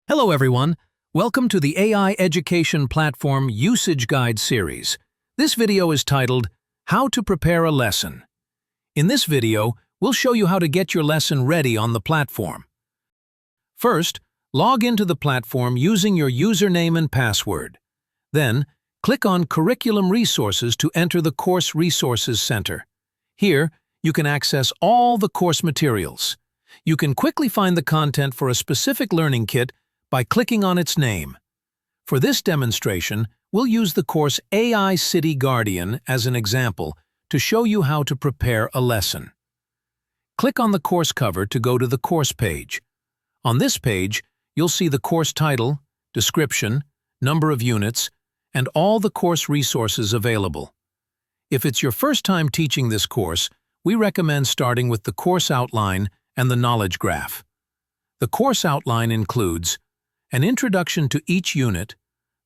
Hello everyone, welcome to the AI Education Platform Usage Guide series. This video is titled, How to Prepare a Lesson. In this video, we'll show you how to get your lesson ready on the platform. First, log into the platform using your username and password. Then, click on Curriculum Resources to enter the Course Resources Center. Here, you can access all the course materials. You can quickly find the content for a specific learning kit by clicking on its name. For this demonstration, we'll use the course AI City Guardian as an example to show you how to prepare a lesson. Click on the course cover to go to the course page. On this page, you'll see the course title, description, number of units, and all the course resources available. If it's your first time teaching this course, we recommend starting with the course outline and the knowledge graph. The course outline includes an introduction to each unit,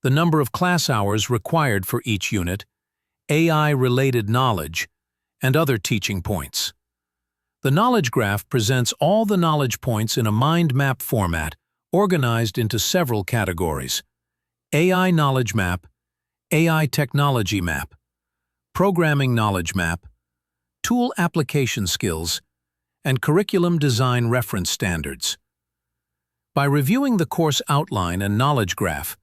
the number of class hours required for each unit, AI-related knowledge, and other teaching points. The knowledge graph presents all the knowledge points in a mind map format, organized into several categories: AI Knowledge Map, AI Technology Map, Programming Knowledge Map, Tool Application Skills, and Curriculum Design Reference Standards. By reviewing the course outline and knowledge graph,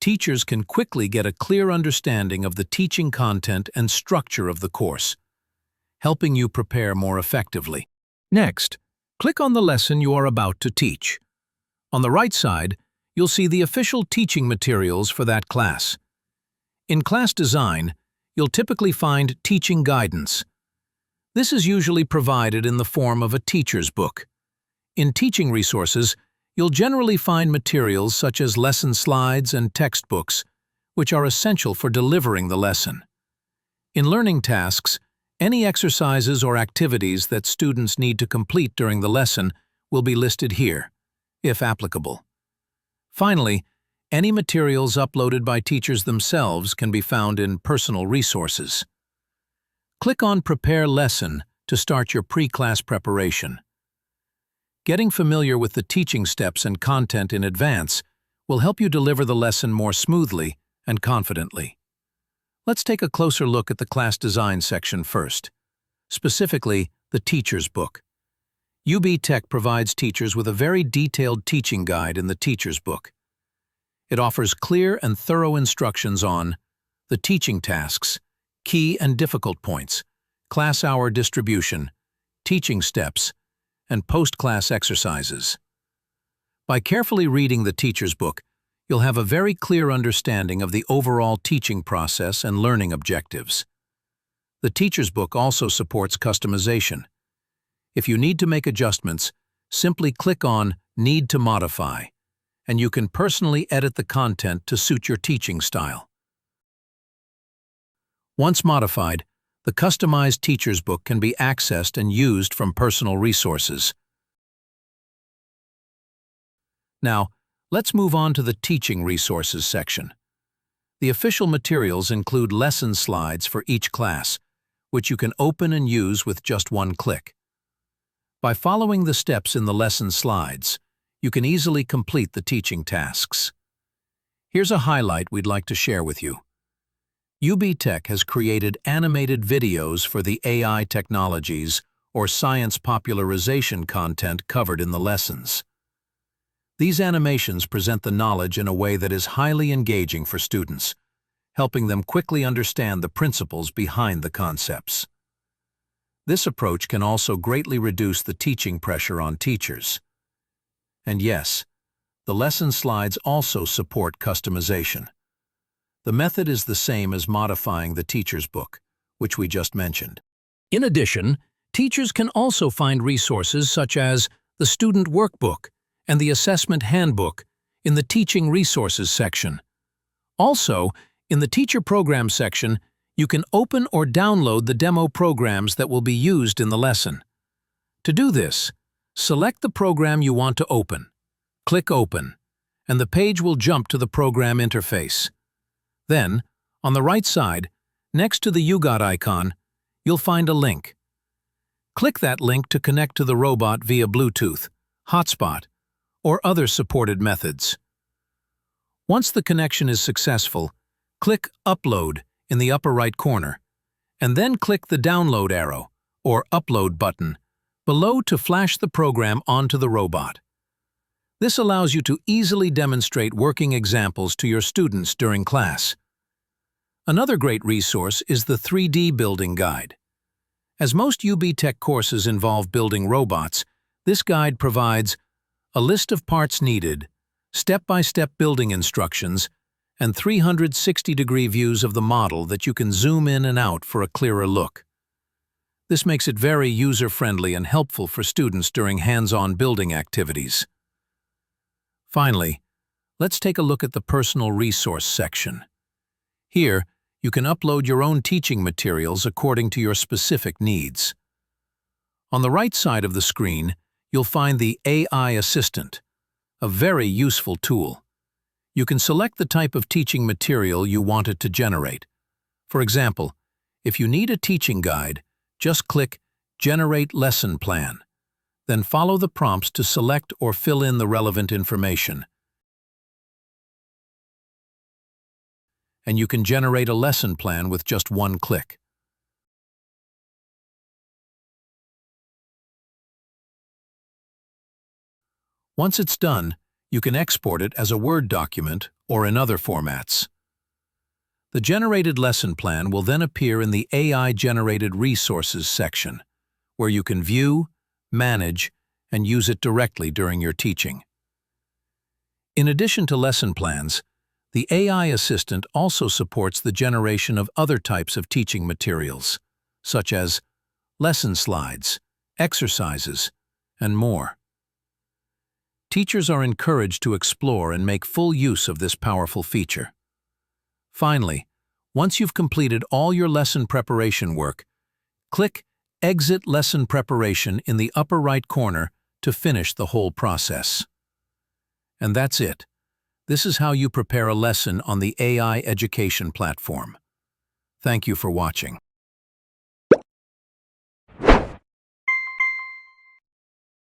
teachers can quickly get a clear understanding of the teaching content and structure of the course, helping you prepare more effectively. Next, click on the lesson you are about to teach. On the right side, you'll see the official teaching materials for that class. In class design, you'll typically find teaching guidance. This is usually provided in the form of a teacher's book. In teaching resources, you'll generally find materials such as lesson slides and textbooks, which are essential for delivering the lesson. In learning tasks, any exercises or activities that students need to complete during the lesson will be listed here, if applicable. Finally, any materials uploaded by teachers themselves can be found in personal resources. Click on Prepare Lesson to start your pre-class preparation. Getting familiar with the teaching steps and content in advance will help you deliver the lesson more smoothly and confidently. Let's take a closer look at the class design section first, specifically the teacher's book. UBTECH provides teachers with a very detailed teaching guide in the teacher's book. It offers clear and thorough instructions on the teaching tasks, key and difficult points, class hour distribution, teaching steps, and post-class exercises. By carefully reading the teacher's book, you'll have a very clear understanding of the overall teaching process and learning objectives. The teacher's book also supports customization. If you need to make adjustments, simply click on Need to Modify, and you can personally edit the content to suit your teaching style. Once modified, the customized teacher's book can be accessed and used from personal resources. Now, let's move on to the Teaching Resources section. The official materials include lesson slides for each class, which you can open and use with just one click. By following the steps in the lesson slides, you can easily complete the teaching tasks. Here's a highlight we'd like to share with you. UBTECH has created animated videos for the AI technologies or science popularization content covered in the lessons. These animations present the knowledge in a way that is highly engaging for students, helping them quickly understand the principles behind the concepts. This approach can also greatly reduce the teaching pressure on teachers. And yes, the lesson slides also support customization. The method is the same as modifying the teacher's book, which we just mentioned. In addition, teachers can also find resources such as the Student Workbook and the Assessment Handbook in the Teaching Resources section. Also, in the Teacher Program section, you can open or download the demo programs that will be used in the lesson. To do this, select the program you want to open. Click Open, and the page will jump to the program interface. Then, on the right side, next to the UGOT icon, you'll find a link. Click that link to connect to the robot via Bluetooth, hotspot, or other supported methods. Once the connection is successful, click Upload in the upper right corner, and then click the Download arrow, or Upload button, below to flash the program onto the robot. This allows you to easily demonstrate working examples to your students during class. Another great resource is the 3D Building Guide. As most UBTECH courses involve building robots, this guide provides a list of parts needed, step-by-step building instructions, and 360-degree views of the model that you can zoom in and out for a clearer look. This makes it very user-friendly and helpful for students during hands-on building activities. Finally, let's take a look at the Personal Resource section. Here, you can upload your own teaching materials according to your specific needs. On the right side of the screen, you'll find the AI Assistant, a very useful tool. You can select the type of teaching material you want it to generate. For example, if you need a teaching guide, just click Generate Lesson Plan. Then follow the prompts to select or fill in the relevant information. And you can generate a lesson plan with just one click. Once it's done, you can export it as a Word document or in other formats. The generated lesson plan will then appear in the AI-generated resources section, where you can view, manage, and use it directly during your teaching. In addition to lesson plans, the AI Assistant also supports the generation of other types of teaching materials, such as lesson slides, exercises, and more. Teachers are encouraged to explore and make full use of this powerful feature. Finally, once you've completed all your lesson preparation work, click Exit Lesson Preparation in the upper right corner to finish the whole process. And that's it. This is how you prepare a lesson on the AI education platform. Thank you for watching.